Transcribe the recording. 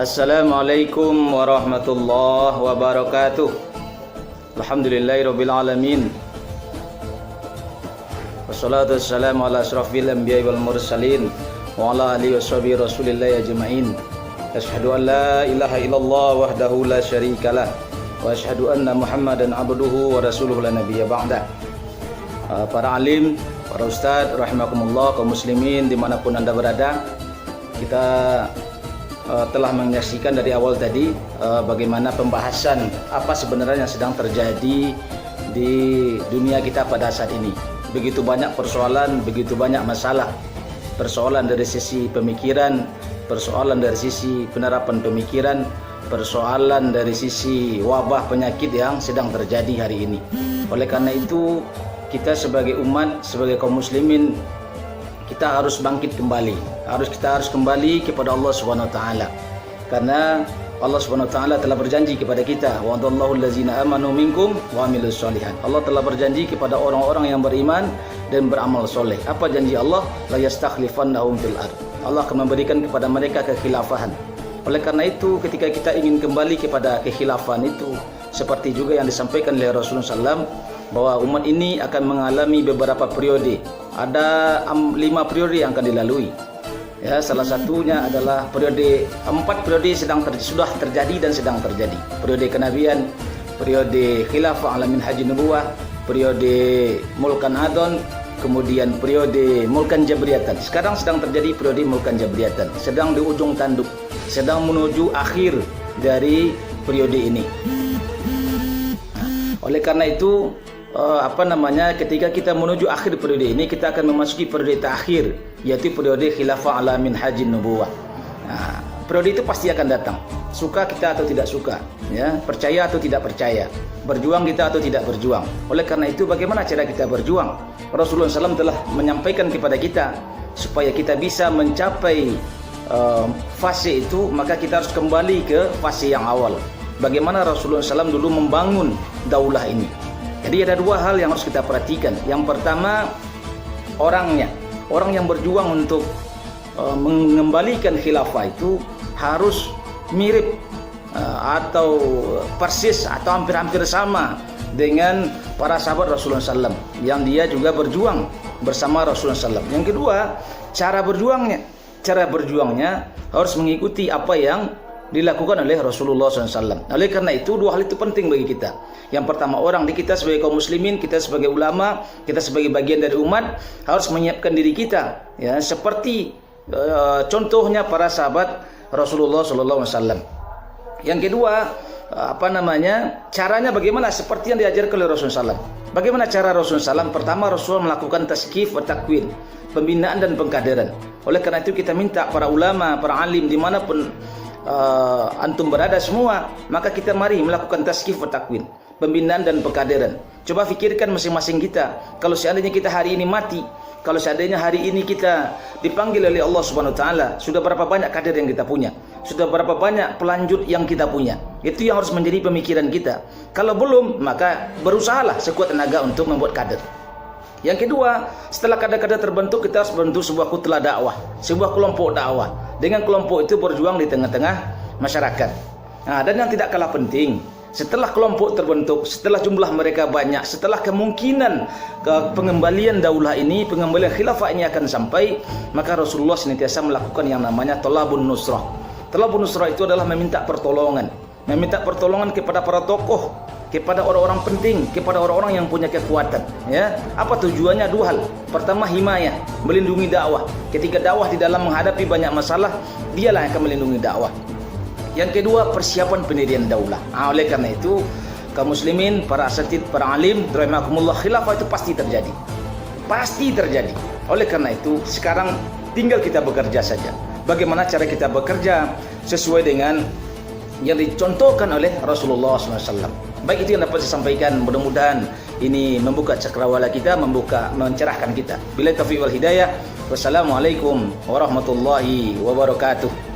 Assalamualaikum warahmatullahi wabarakatuh. Alhamdulillahirabbil alamin. Wassalatu wassalamu ala asyrafil anbiya'i wal mursalin wa ala alihi washabihi rasulillahi ajma'in. Asyhadu an la ilaha illallah wahdahu la syarikalah wa asyhadu anna Muhammadan abduhu wa rasuluhu la nabiyya ba'da. Para alim, para ustadz rahimakumullah, kaum muslimin dimanapun Anda berada, kita telah menyaksikan dari awal tadi bagaimana pembahasan apa sebenarnya yang sedang terjadi di dunia kita pada saat ini. Begitu banyak persoalan, begitu banyak masalah. Persoalan dari sisi pemikiran, persoalan dari sisi penerapan pemikiran, persoalan dari sisi wabah penyakit yang sedang terjadi hari ini. Oleh karena itu, kita sebagai umat, sebagai kaum muslimin, kita harus bangkit kembali. Kita harus kembali kepada Allah Subhanahu wa taala. Karena Allah Subhanahu wa taala telah berjanji kepada kita, wa'adallahu allazina amanu minkum wa amilus sholihat. Allah telah berjanji kepada orang-orang yang beriman dan beramal soleh. Apa janji Allah? La yastakhlifannahum fil ard. Allah akan memberikan kepada mereka kekhilafahan. Oleh karena itu, ketika kita ingin kembali kepada kekhilafahan itu, seperti juga yang disampaikan oleh Rasulullah SAW, bahwa umat ini akan mengalami beberapa periode. Ada 5 periode yang akan dilalui. Ya, salah satunya adalah 4 periode sudah terjadi dan sedang terjadi. Periode kenabian, periode khilafah ala minhajin nubuwah, periode mulkan adon, kemudian periode mulkan jabriyatan. Sekarang sedang terjadi periode mulkan jabriyatan, sedang di ujung tanduk, sedang menuju akhir dari periode ini. Oleh karena itu, ketika kita menuju akhir periode ini, kita akan memasuki periode terakhir, yaitu periode khilafah ala minhajin nubuwah. Periode itu pasti akan datang, suka kita atau tidak suka, ya, percaya atau tidak percaya, berjuang kita atau tidak berjuang. Oleh karena itu, bagaimana cara kita berjuang? Rasulullah SAW telah menyampaikan kepada kita supaya kita bisa mencapai fase itu, maka kita harus kembali ke fase yang awal. Bagaimana Rasulullah SAW dulu membangun daulah ini. Jadi ada 2 hal yang harus kita perhatikan. Yang pertama, orangnya. Orang yang berjuang untuk mengembalikan khilafah itu harus mirip atau persis atau hampir-hampir sama dengan para sahabat Rasulullah SAW yang dia juga berjuang bersama Rasulullah SAW. Yang kedua, cara berjuangnya harus mengikuti apa yang dilakukan oleh Rasulullah SAW. Oleh karena itu, 2 hal itu penting bagi kita. Yang pertama, kita sebagai kaum muslimin, kita sebagai ulama, kita sebagai bagian dari umat harus menyiapkan diri kita, ya, seperti contohnya para sahabat Rasulullah SAW. Yang kedua, caranya bagaimana? Seperti yang diajarkan oleh Rasulullah SAW. Bagaimana cara Rasulullah SAW? Pertama, Rasulullah melakukan tazkiyah wa takwin, pembinaan dan pengkaderan. Oleh karena itu, kita minta para ulama, para alim dimanapun antum berada semua, maka kita mari melakukan tazkiyah wa takwin, pembinaan dan pengkaderan. Coba fikirkan masing-masing kita, kalau seandainya kita hari ini mati, kalau seandainya hari ini kita dipanggil oleh Allah Subhanahu wa taala, sudah berapa banyak kader yang kita punya? Sudah berapa banyak pelanjut yang kita punya? Itu yang harus menjadi pemikiran kita. Kalau belum, maka berusahalah sekuat tenaga untuk membuat kader. Yang kedua, setelah kader-kader terbentuk, kita harus membentuk sebuah kutlah dakwah, sebuah kelompok dakwah. Dengan kelompok itu berjuang di tengah-tengah masyarakat. Dan yang tidak kalah penting, setelah kelompok terbentuk, setelah jumlah mereka banyak, setelah kemungkinan pengembalian daulah ini, pengembalian khilafah ini akan sampai, maka Rasulullah senantiasa melakukan yang namanya talabun nusrah. Talabun nusrah itu adalah meminta pertolongan kepada para tokoh, kepada orang-orang penting, kepada orang-orang yang punya kekuatan, ya. Apa tujuannya? 2 hal. Pertama, himayah, melindungi dakwah. Ketika dakwah di dalam menghadapi banyak masalah, dialah yang akan melindungi dakwah. Yang kedua, persiapan pendirian daulah. Oleh karena itu, kaum muslimin, para asatid, para alim, rahimakumullah, khilafah itu pasti terjadi. Pasti terjadi. Oleh karena itu, sekarang tinggal kita bekerja saja. Bagaimana cara kita bekerja sesuai dengan yang dicontohkan oleh Rasulullah SAW. Baik, itu yang dapat saya sampaikan. Mudah-mudahan ini membuka cakrawala kita, mencerahkan kita. Billahi taufiq wal hidayah. Wassalamualaikum warahmatullahi wabarakatuh.